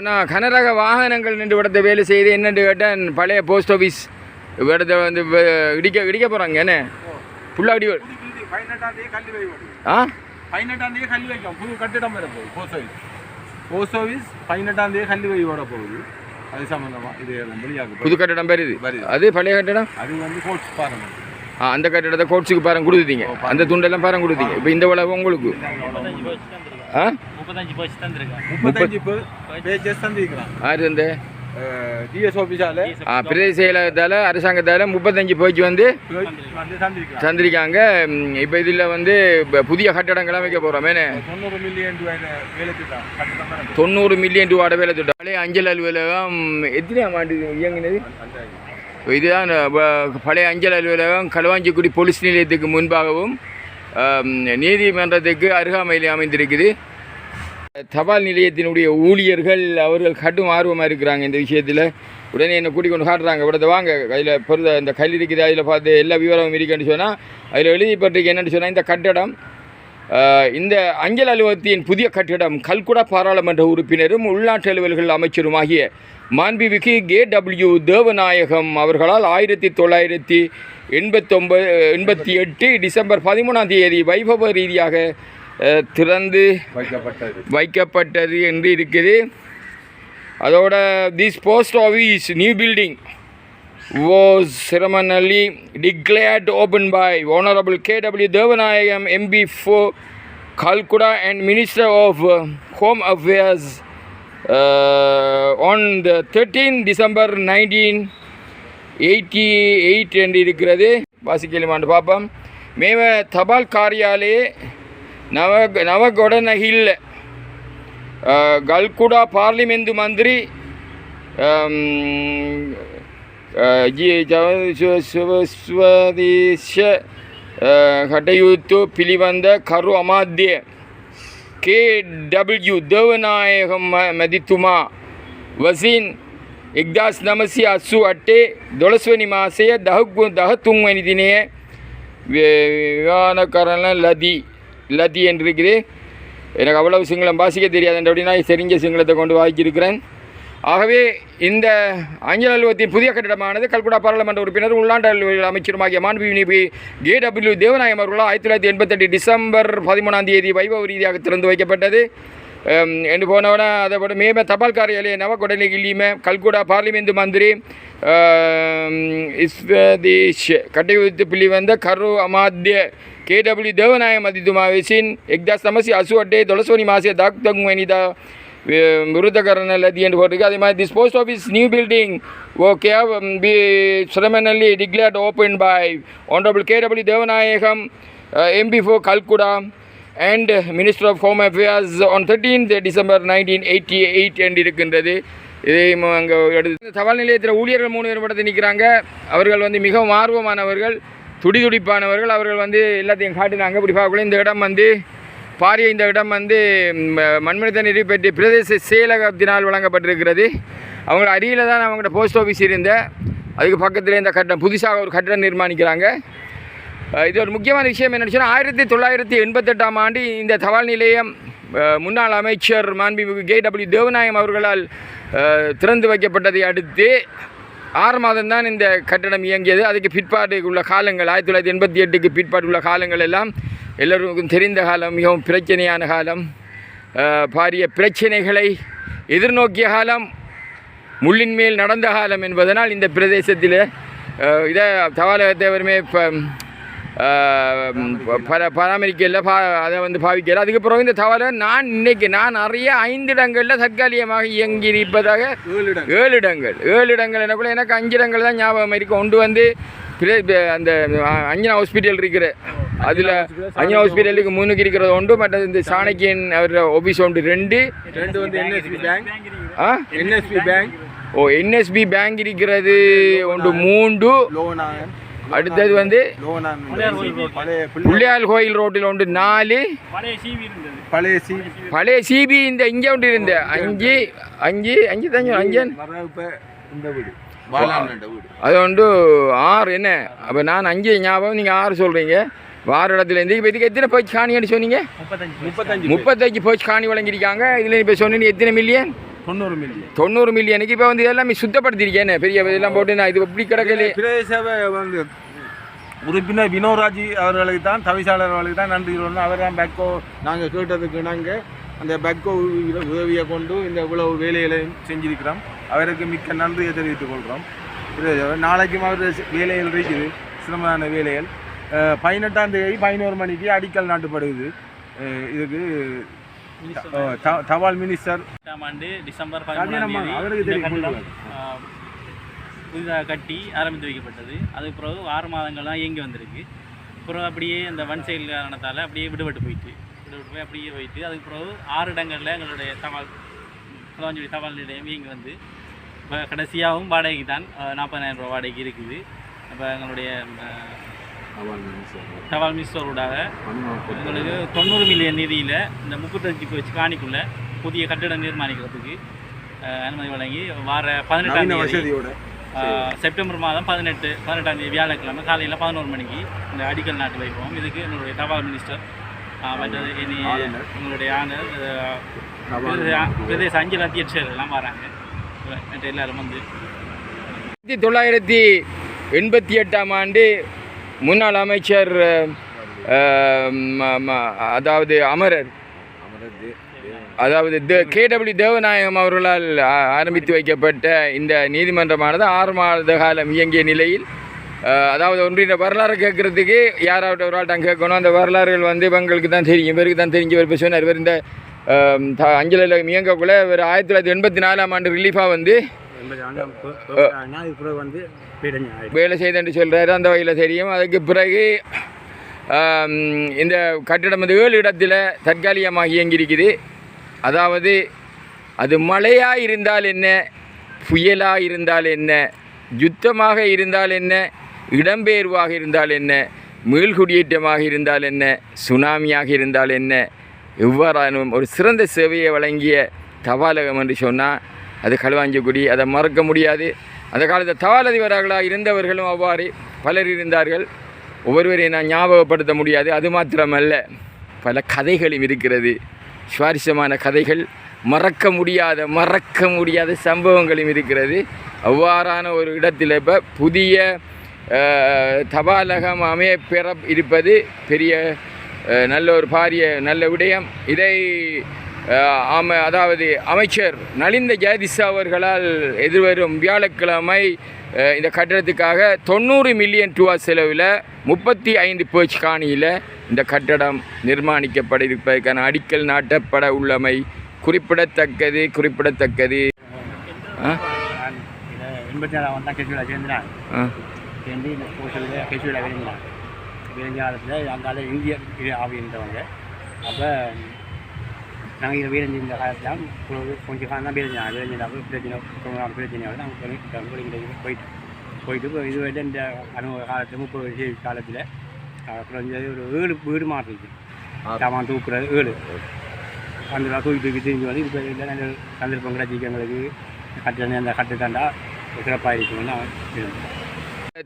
நான் கனரக வாகனங்கள் நின்று விடத்தை வேலை செய்து என்னென்று கேட்டேன். பழைய போஸ்ட் ஆஃபீஸ் இடத்தை வந்து இடிக்க போகிறாங்க. என்ன ஃபுல்லாக அடி 18 கல்வி வைக்கும். 18 கல்வி வைக்கும். புது கட்டிடம் வர போகுது. போஸ்ட் ஆஃபீஸ் 18 கல்வி வையோட போகுது. அது சம்பந்தமா இது வெளியாக புது கட்டிடம் வருது. அது பழைய கட்டிடம். அது வந்து கோட்ஸ் பாருங்க. அந்த கட்டிடத்தை கோட்ஸுக்கு பாருங்க கொடுத்துட்டீங்க. அந்த துண்டெல்லாம் பாருங்க கொடுத்தீங்க. இப்போ இந்த உலகம் உங்களுக்கு 35 பேஜஸ் தந்திருக்கிறான். யார் இந்த டிஎஸ் ஆஃபீஸால பிரதேச செயலகத்தால் அரசாங்கத்தால் 35 பேஜ் வந்து தந்திருக்காங்க. இப்போ இதில் வந்து புதிய கட்டடங்கள்லாம் வைக்க போகிறோம். மேனே 90 மில்லியன் வேலை திட்டம். 90 மில்லியன் ரூபாய் வேலை திட்டம். பழைய அஞ்சல் அலுவலகம் எத்தனையாம் ஆண்டு இயங்கினது? இதுதான் பழைய அஞ்சல் அலுவலகம் களுவாஞ்சிக்குடி போலீஸ் நிலையத்துக்கு முன்பாகவும் நீதிமன்றத்துக்கு அருகாமையில் அமைந்திருக்குது. தபால் நிலையத்தினுடைய ஊழியர்கள் அவர்கள் கடும் ஆர்வமாக இருக்கிறாங்க இந்த விஷயத்தில். உடனே என்னை கூட்டிக் கொண்டு காட்டுறாங்க. இവിടുത്തെ வாங்க அதில் பொருள் இந்த கல் இருக்குது, அதில் பார்த்து எல்லா விவரமும் இருக்குன்னு சொன்னால் அதில் எழுதிப்பட்டிருக்கு. என்னென்னு சொன்னால் இந்த கட்டடம் இந்த அஞ்சல் அலுவலகத்தின் புதிய கட்டிடம் கல்குடா பாராளுமன்ற உறுப்பினரும் உள்நாட்டு அலுவல்கள் அமைச்சருமாகிய மாண்புமிகு KW தேவநாயகம் அவர்களால் 1988 டிசம்பர் 13 வைபவ ரீதியாக திறந்து வைக்கப்பட்டது என்று இருக்குது. அதோட this post office new building was ceremonially declared open by Honorable KW Devanayagam MP for Kalkuda and Minister of Home Affairs on the 13th December 1988 என்று இருக்கிறது. வாசிக்கலுமாண்டு பார்ப்போம். மேவ தபால் காரியாலே நவகொடநகில் கல்குடா பார்லிமெண்ட் மந்திரி ಸ್ವದೇಶ ಕಟಯುತ್ತು ಪಿಲಿಬಂದ ಕರು ಅಮಾದ್ಯ KW ದೇವನಾಯಕಂ ಮದಿತುಮಾ ವಸೀನ್ 1988 ದೊಳಸ್ವನಿ ಮಾಸೆಯ ದಹತುಂಗನಿ ದಿನೆಯ விவானக்காரன லதி என்று இருக்குது. எனக்கு அவ்வளவு சிங்களம் வாசிக்க தெரியாது அப்படின்னா தெரிஞ்ச சிங்களத்தை கொண்டு வாங்கியிருக்கிறேன். ஆகவே இந்த அஞ்சல் அலுவலகத்தின் புதிய கட்டிடமானது கல்குடா பாராளுமன்ற உறுப்பினர் உள்நாட்டு அலுவலக அமைச்சருமாகிய மாண்புமிகு KW தேவநாயகம் அவர்களால் 1988 டிசம்பர் 13 வைபவ ரீதியாக திறந்து வைக்கப்பட்டது என்று போனவன. அதை போட மேம தபால் காரியாலய நவகொடலிகிலிமே கல்குடா பார்லிமெண்ட் மந்திரி இஸ்வதேஷ் கட்டயுத்து பிலிவந்த கரு அமாத்ய KW தேவநாயகம் மதித்துமாவிசின் 1988 தொலசோனி மாசிய தாக்தங்குவனிதா விருதகரண லதி என்று போட்டிருக்கு. அதே மாதிரி this post office new building okay B ceremonially declared open by Honorable KW Devanayagam MP for Kalkuda and Minister of Home Affairs on 13th December 1988 என்று இருக்கின்றது. இதை அங்கே எடுத்து தபால் நிலையத்தில் ஊழியர்கள் 3 பேர் படத்தை நிற்கிறாங்க. அவர்கள் வந்து மிகவும் ஆர்வமானவர்கள், துடிதுடிப்பானவர்கள். அவர்கள் வந்து எல்லாத்தையும் காட்டினாங்க. இப்படி பார்க்கல இந்த இடம் வந்து பாரிய இந்த இடம் வந்து மண்மனித நிறைவேற்றி பிரதேச செயலகத்தினால் வழங்கப்பட்டிருக்கிறது. அவங்க அருகில் தான் அவங்களோட போஸ்ட் ஆஃபீஸ் இருந்த அதுக்கு பக்கத்தில் இந்த கட்டடம் புதுசாக ஒரு கட்டடம் நிர்மாணிக்கிறாங்க. இது ஒரு முக்கியமான விஷயம் என்னென்னு சொன்னால் 1988 ஆண்டு இந்த தபால் நிலையம் முன்னாள் அமைச்சர் மாண்புமிகு KW தேவநாயகம் அவர்களால் திறந்து வைக்கப்பட்டதை அடுத்து 6 மாதம் தான் இந்த கட்டடம் இயங்கியது. அதுக்கு பிற்பாடு உள்ள காலங்கள் 1988க்கு பிற்பாடு உள்ள காலங்கள் எல்லாம் எல்லோருக்கும் தெரிந்த காலம், மிகவும் பிரச்சனையான காலம், பாரிய பிரச்சனைகளை எதிர்நோக்கிய காலம், முள்ளின் மேல் நடந்த காலம் என்பதனால் இந்த பிரதேசத்தில் இதை தபாலகத்தை வருமே பராமரிக்கல, அதை வந்து பாவிக்கல. அதுக்கு பிறகு இந்த தவறை நான் நிறைய 5 இடங்களில் தற்காலிகமாக இயங்கி இருப்பதாக 7 இடங்கள் எனக்குள்ள எனக்கு 5 இடங்கள் தான் ஞாபகம் இருக்குது. ஒன்று வந்து அந்த அஞ்சனா ஹாஸ்பிட்டல் இருக்கிற அதில் அஞ்சனா ஹாஸ்பிட்டலுக்கு முன்னுக்கு இருக்கிறது ஒன்று, மற்றது இந்த சாணக்கியன் அவர் ஆஃபீஸ் ஒன்று 2 வந்து NSB பேங்க் இருக்கிறது ஒன்று 3, அடுத்தது வந்து பிள்ளையார் கோயில் ரோட்டில் ஒன்று 4, பழைய சிபி இந்த இங்கே ஒன்று இருந்த 5 அது ஒன்று 6. என்ன அப்போ நான் 5 ஞாபகம், நீங்கள் 6 சொல்கிறீங்க. வார இடத்துலேருந்து இப்போ இதுக்கு எத்தனை போச்சு காணின்னு சொன்னீங்க? 35 போச்சு காணி வழங்கியிருக்காங்க. இதில் இப்போ சொன்னீங்க எத்தனை மில்லியன்? 90 மில்லியன் 90 மில்லியனுக்கு இப்போ வந்து இதெல்லாம் சுத்தப்படுத்திருக்கேன் பெரிய இதெல்லாம் போட்டு நான் இது இப்படி கிடக்கல. பிரதேச சபை வந்து உறுப்பினர் வினோராஜி அவர்களுக்கு தான் தவிசாளர் அவர்களுக்கு தான் நன்றி சொல்லணும். அவர் தான் பேக்கோ நாங்கள் கேட்டதுக்கு நாங்கள் அந்த பேக்கோ உதவியை கொண்டு இந்த இவ்வளவு வேலைகளை செஞ்சிருக்கிறோம். அவருக்கு மிக்க நன்றியை தெரிவித்துக் கொள்கிறோம். நாளைக்கும் அவர் வேலைகள் இருக்குது, சிரமமான வேலைகள். 18ஆம் தேதி 11 மணிக்கு அடிக்கல் நாட்டப்படுது. இதுக்கு தபால் மினிஸ்டர் ஆண்டு டிசம்பர் 11 அவருக்கு புதிதாக கட்டி ஆரம்பித்து வைக்கப்பட்டது. அதுக்கு பிறகு 6 மாதங்கள்லாம் இயங்கி வந்திருக்கு. பிறகு அப்படியே அந்த வன் செயல் காரணத்தால் அப்படியே விடுபட்டு போய் அப்படியே போயிட்டு அதுக்கு பிறகு 6 இடங்களில் எங்களுடைய களவாஞ்சேரி தபால் நிலையம் இயங்கி வந்து இப்போ கடைசியாகவும் வாடகைக்கு தான் 40,000 ரூபா வாடகைக்கு இருக்குது. அப்போ எங்களுடைய தபால் மினிஸ்டரோடாக எங்களுக்கு 90 மில்லியன் நிதியில் இந்த 35 வச்சு காணிக்குள்ள புதிய கட்டிடம் நிர்மாணிக்கிறதுக்கு அனுமதி வழங்கி வார 18ஆம் தேதி செப்டம்பர் மாதம் 18ஆம் தேதி வியாழக்கிழமை காலையில் 11 மணிக்கு இந்த அடிக்கல் நாட்டு வைப்போம். இதுக்கு என்னுடைய தபால் மினிஸ்டர் மற்றது எங்களுடைய ஆனர் பிரதேச அஞ்சல் அத்தியட்சர் எல்லாம் வராங்க. மற்ற எல்லாரும் வந்து 1988ஆம் ஆண்டு முன்னாள் அமைச்சர் அதாவது KW தேவநாயகம் அவர்களால் ஆரம்பித்து வைக்கப்பட்ட இந்த நீதிமன்றமானது 6 மாத காலம் இயங்கிய நிலையில், அதாவது ஒன்றிய வரலாறு கேட்குறதுக்கு யாராவது ஒரு ஆள் தான் கேட்கணும். அந்த வரலாறுகள் வந்து இவங்களுக்கு தான் தெரியும், இவருக்கு தான் தெரிஞ்சவர். இப்போ சொன்னார் இவர் இந்த அஞ்சலில் இயங்கக்குள்ள இவர் 1984ஆம் ஆண்டு ரிலீஃபாக வந்து வேலை செய்தேன்னு சொல்கிறாரு. அந்த வகையில் தெரியும். அதுக்கு பிறகு இந்த கட்டிடம் வந்து 7 இடத்துல தற்காலிகமாக இயங்கியிருக்குது. அதாவது அது மழையாக இருந்தால் என்ன, புயலாக இருந்தால் என்ன, யுத்தமாக இருந்தால் என்ன, இடம்பெயர்வாக இருந்தால் என்ன, மீள்குடியேற்றமாக இருந்தால் என்ன, சுனாமியாக இருந்தால் என்ன, எவ்வாறான ஒரு சிறந்த சேவையை வழங்கிய தபாலகம் என்று சொன்னால் அது களுவாஞ்சிக்குடி. அதை மறக்க முடியாது. அந்த காலத்தில் தபால் அதிபர்களாக இருந்தவர்களும் அவ்வாறு பலர் இருந்தார்கள். ஒவ்வொருவரையும் நான் ஞாபகப்படுத்த முடியாது. அது மாத்திரமல்ல, பல கதைகளும் இருக்கிறது, சுவாரஸ்யமான கதைகள், மறக்க முடியாத சம்பவங்களும் இருக்கிறது. அவ்வாறான ஒரு இடத்தில் இப்போ புதிய தபாலகம் அமையப்பெற இருப்பது பெரிய நல்ல ஒரு பாரிய நல்ல விடயம். இதை அதாவது அமைச்சர் நலிந்த ஜெயதிசா அவர்களால் எதிர்வரும் வியாழக்கிழமை இந்த கட்டடத்துக்காக 90 மில்லியன் ரூபா செலவில் 35 பேச்சு காணியில் இந்த கட்டடம் நிர்மாணிக்கப்பட இருப்பதற்கான அடிக்கல் நாட்டப்பட உள்ளமை குறிப்பிடத்தக்கது. 84 சேர்ந்து இந்த கேசுவில் விளைஞ்சாலத்தில் அங்கால இந்திய ஆவின்றவங்க. அப்போ நாங்கள் இதை வீரஞ்சி இந்த காலத்தில் கொஞ்சம் காலம் தான் விளைஞ்சாங்க. பிரச்சனையால் நாங்கள் போயிட்டு இது வந்து இந்த அனுபவ காலத்தில் 30 காலத்தில் குறைஞ்சது ஒரு 7 வீடு மாறிருக்கு. சாமான் தூக்குறது 7 அந்த தூக்கி திரும்பி வந்து இப்போ இல்லை நல்ல சந்தர்ப்பம் கிடைச்சிக்கு எங்களுக்கு அந்த கட்டுத்தாண்டா சிறப்பாக இருக்குன்னு நான்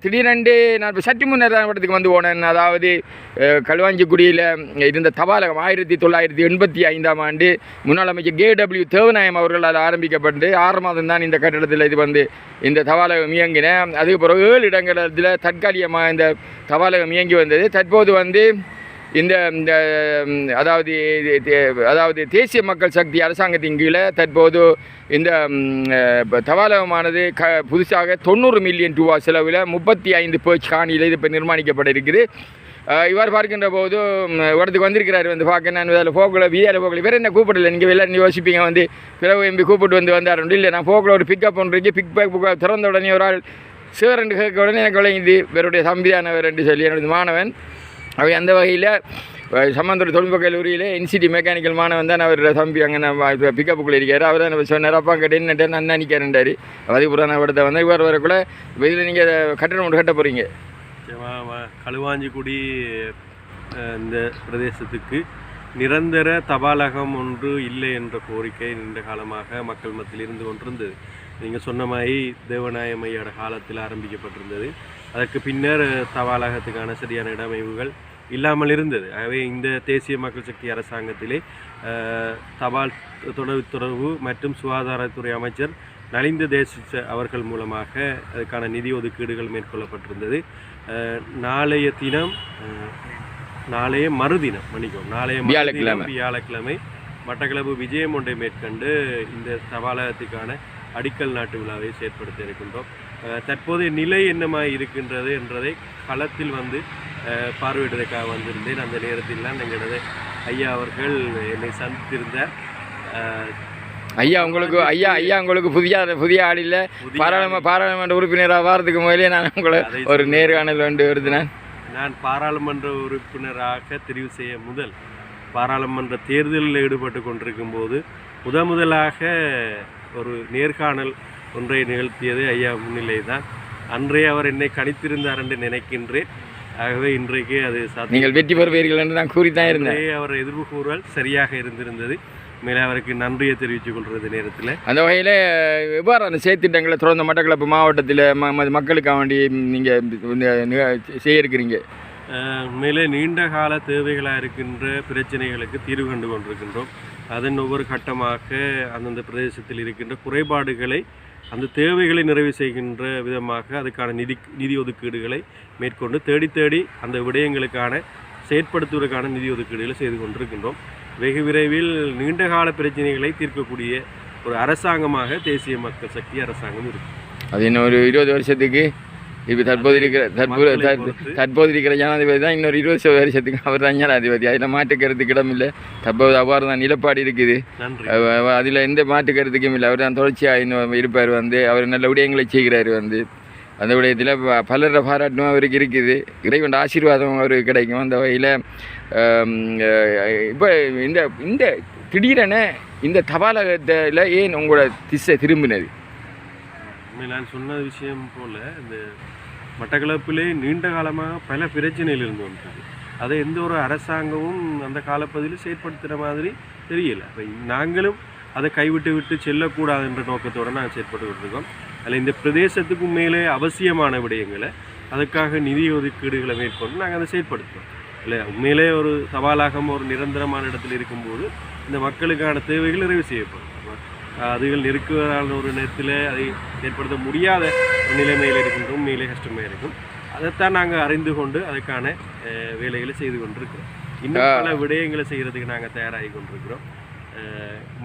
திடீரென்று நான் இப்போ சற்று முன்னர் இடத்துக்கு வந்து போனேன். அதாவது களுவாஞ்சிக்குடியில் இருந்த தபாலகம் 1985ஆம் ஆண்டு முன்னாள் அமைச்சர் KW தேவநாயகம் அவர்களால் ஆரம்பிக்கப்பட்டு 6 மாதம் தான் இந்த கட்டிடத்தில் இது வந்து இந்த தபாலகம் இயங்கினேன். அதுக்கு பிறகு 7 இடங்களில் தற்காலிகமாக இந்த தபாலகம் இயங்கி வந்தது. தற்போது வந்து இந்த அதாவது தேசிய மக்கள் சக்தி அரசாங்கத்தின் கீழே தற்போது இந்த தபாலகமானது புதுசாக 90 மில்லியன் ரூபா செலவில் 35 பேச்சு காணியில் இது இப்போ நிர்மாணிக்கப்பட இருக்குது. இவ்வாறு பார்க்கின்ற போது இடத்துக்கு வந்திருக்கிறார். வந்து பார்க்க நான் அதில் போக்கில் விதியால் போக்கில் வேறு என்ன கூப்பிடல. நீங்கள் எல்லாரும் யோசிப்பீங்க வந்து பிறகு எம்பி கூப்பிட்டு வந்தார். இல்லை, நான் போக்கில் ஒரு பிக்கப் பண்ணுறீங்க. புக்கை திறந்த உடனே ஒரு ஆள் சேரண்டு கேட்க உடனே எனக்கு விளங்கிது வேறுடைய தம்பியானவர் என்று சொல்லி என்னுடைய மாணவன். அவை அந்த வகையில் சம்பந்தோட தொழில்நுட்ப கல்லூரியில் NCT மெக்கானிக்கல் மாணவன் தான் அவர் தம்பி அங்கே நான் பிக்கப்புக்குள்ளே இருக்கார். அவர் தான் சொன்னார், அப்பா கிட்ட என்னட்டு நான் நினைக்கிறேன்டாரு. அதுக்கு புறான படத்தை வந்து இவ்வாறு வரக்குள்ள இதில் நீங்கள் கட்டணம் ஒன்று கட்ட போகிறீங்க. களுவாஞ்சிக்குடி இந்த பிரதேசத்துக்கு நிரந்தர தபாலகம் ஒன்று இல்லை என்ற கோரிக்கை நீண்ட காலமாக மக்கள் மத்தியில் இருந்து கொண்டிருந்தது. நீங்கள் சொன்ன மாதிரி தேவநாயமையோட காலத்தில் ஆரம்பிக்கப்பட்டிருந்தது. அதற்கு பின்னர் தபாலகத்துக்கான சரியான இடமைவுகள் இல்லாமல் இருந்தது. ஆகவே இந்த தேசிய மக்கள் சக்தி அரசாங்கத்திலே தபால் தொடர்பு மற்றும் சுகாதாரத்துறை அமைச்சர் நலிந்த தேசிச்ச அவர்கள் மூலமாக அதுக்கான நிதி ஒதுக்கீடுகள் மேற்கொள்ளப்பட்டிருந்தது. நாளைய மறுதினம் வியாழக்கிழமை மட்டக்களப்பு விஜயம் ஒன்றை மேற்கொண்டு இந்த தபாலகத்துக்கான அடிக்கல் நாட்டு விழாவை செயற்படுத்த இருக்கின்றோம். தற்போதைய நிலை என்னமாய் இருக்கின்றது என்றதை களத்தில் வந்து பார்வையிடுவதற்காக வந்திருந்தேன். அந்த நேரத்தில் தான் எங்களது ஐயா அவர்கள் என்னை சந்தித்திருந்தார். ஐயா உங்களுக்கு புதிய ஆளில் பாராளுமன்ற உறுப்பினராக வாரத்துக்கு முதலே நான் உங்களை ஒரு நேர்காணல் வேண்டு வருதுனேன். நான் பாராளுமன்ற உறுப்பினராக தெரிவு செய்ய முதல் பாராளுமன்ற தேர்தலில் ஈடுபட்டு கொண்டிருக்கும் போது முதலாக ஒரு நேர்காணல் ஒன்றை நிகழ்த்தியது ஐயா முன்னிலை தான். அன்றே அவர் என்னை கணித்திருந்தார் என்று நினைக்கின்றேன். ஆகவே இன்றைக்கு அது நீங்கள் வெற்றி பெறுவீர்கள் என்று நான் கூறித்தான் இருந்தேன். அவர் எதிர்ப்பு கூறல் சரியாக இருந்திருந்தது. மேலே அவருக்கு நன்றியை தெரிவித்துக் கொள்வது நேரத்தில் அந்த வகையில் எவ்வாறான செயற்திட்டங்களை தொடர்ந்து மட்டக்களப்பு மாவட்டத்தில் மக்களுக்காக வேண்டி நீங்கள் செய்ய இருக்கிறீங்க? மேலே நீண்ட கால தேவைகளாக இருக்கின்ற பிரச்சனைகளுக்கு தீர்வு கண்டு கொண்டிருக்கின்றோம். அதன் ஒவ்வொரு கட்டமாக அந்தந்த பிரதேசத்தில் இருக்கின்ற குறைபாடுகளை அந்த தேவைகளை நிறைவு செய்கின்ற விதமாக அதுக்கான நிதி ஒதுக்கீடுகளை மேற்கொண்டு தேடி அந்த விடயங்களுக்கான செயற்படுத்துவதற்கான நிதி ஒதுக்கீடுகளை செய்து கொண்டிருக்கின்றோம். வெகு விரைவில் நீண்டகால பிரச்சனைகளை தீர்க்கக்கூடிய ஒரு அரசாங்கமாக தேசிய மக்கள் சக்தி அரசாங்கம் இருக்கும். அது இன்னும் ஒரு 20 வருஷத்துக்கு இப்போ தற்போது இருக்கிற ஜனாதிபதி தான் இன்னொரு 20 வருஷத்துக்கு அவர் தான் ஜனாதிபதி. அதில் மாற்றுக்கருத்துக்கு இடம் இல்லை. தற்போது அவ்வாறு தான் நிலப்பாடு இருக்குது. அதில் எந்த மாற்றுக்கருத்துக்கும் இல்லை. அவர் தான் தொடர்ச்சியாக இன்னும் இருப்பார். அவர் நல்ல விடயங்களை செய்கிறார். அந்த விடயத்தில் பலர பாராட்டும் அவருக்கு இருக்குது. இறைவன் ஆசீர்வாதம் அவருக்கு கிடைக்கும். அந்த வகையில் இப்போ இந்த திடீரென இந்த தபாலகத்தில் ஏன் உங்களோட திசை திரும்பினது? நான் சொன்ன விஷயம் போல் இந்த மட்டக்களப்பிலே நீண்ட காலமாக பல பிரச்சனைகள் இருந்து வந்தது. அதை எந்த ஒரு அரசாங்கமும் அந்த காலப்பகுதியில் செயற்படுத்துகிற மாதிரி தெரியலை. அப்போ நாங்களும் அதை கைவிட்டு செல்லக்கூடாது என்ற நோக்கத்தோடு நாங்கள் செயற்பட்டு இருக்கோம். அதில் இந்த பிரதேசத்துக்கும் மேலே அவசியமான விடயங்களை அதுக்காக நிதி ஒதுக்கீடுகளை மேற்கொண்டு நாங்கள் அதை செயற்படுத்துகிறோம். இல்லை உண்மையிலே ஒரு சவாலாக ஒரு நிரந்தரமான இடத்தில் இருக்கும்போது இந்த மக்களுக்கான தேவைகள் நிறைவு செய்யப்படும். அதுகள் நெருக்குவதான ஒரு நேரத்தில் அதை ஏற்படுத்த முடியாத ஒரு நிலைமையில் இருக்கின்றோம். உண்மையிலே கஷ்டமாக இருக்கும். அதைத்தான் நாங்கள் அறிந்து கொண்டு அதுக்கான வேலைகளை செய்து கொண்டிருக்கிறோம். இன்னும் பல விடயங்களை செய்கிறதுக்கு நாங்கள் தயாராகி கொண்டிருக்கிறோம்.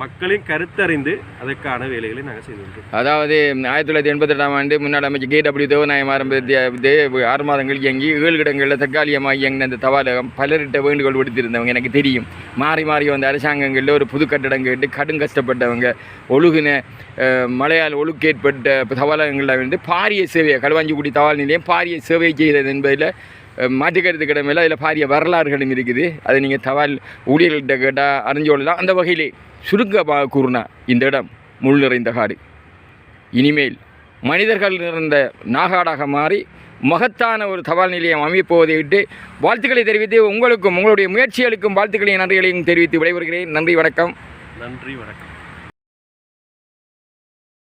மக்களின் கருத்தறிந்து அதற்கான வேலைகளை நாங்கள் செய்து கொண்டிருக்கோம். அதாவது 1988ஆம் ஆண்டு முன்னாள் அமைச்சர் KW தேவநாயகம் ஆரம்பித்து 6 மாதங்கள் இயங்கி 7 இடங்களில் தற்காலிகமாக இயங்கின அந்த தபாலகம் பலர்கிட்ட வேண்டுகோள் விடுத்திருந்தவங்க எனக்கு தெரியும். மாறி வந்த அரசாங்கங்களில் ஒரு புது கட்டடம் கேட்டு கடும் கஷ்டப்பட்டவங்க ஒழுகுன மழையால் ஒழுக்கேற்பட்ட தபாலகங்களில் பாரிய சேவையை களுவாஞ்சிக்குடி தபால் நிலையம் பாரிய சேவை செய்தது என்பதில் மாற்றுக்கருத்து கிடமையில் அதில் பாரிய வரலாறுகளும் இருக்குது. அதை நீங்கள் தபால் ஊழியர்கள்ட்ட கேட்டால் அறிஞ்சு கொள்ளலாம். அந்த வகையிலே சுருக்கமாக கூறினா இந்த இடம் முள் நிறைந்த காடு இனிமேல் மனிதர்கள் நிறைந்த நாகாடாக மாறி மகத்தான ஒரு தபால் நிலையம் அமைப்போவதை விட்டு வாழ்த்துக்களை தெரிவித்து உங்களுக்கும் உங்களுடைய முயற்சிகளுக்கும் வாழ்த்துக்களையும் நன்றிகளையும் தெரிவித்து விடைபெறுகிறேன். நன்றி, வணக்கம். நன்றி, வணக்கம்.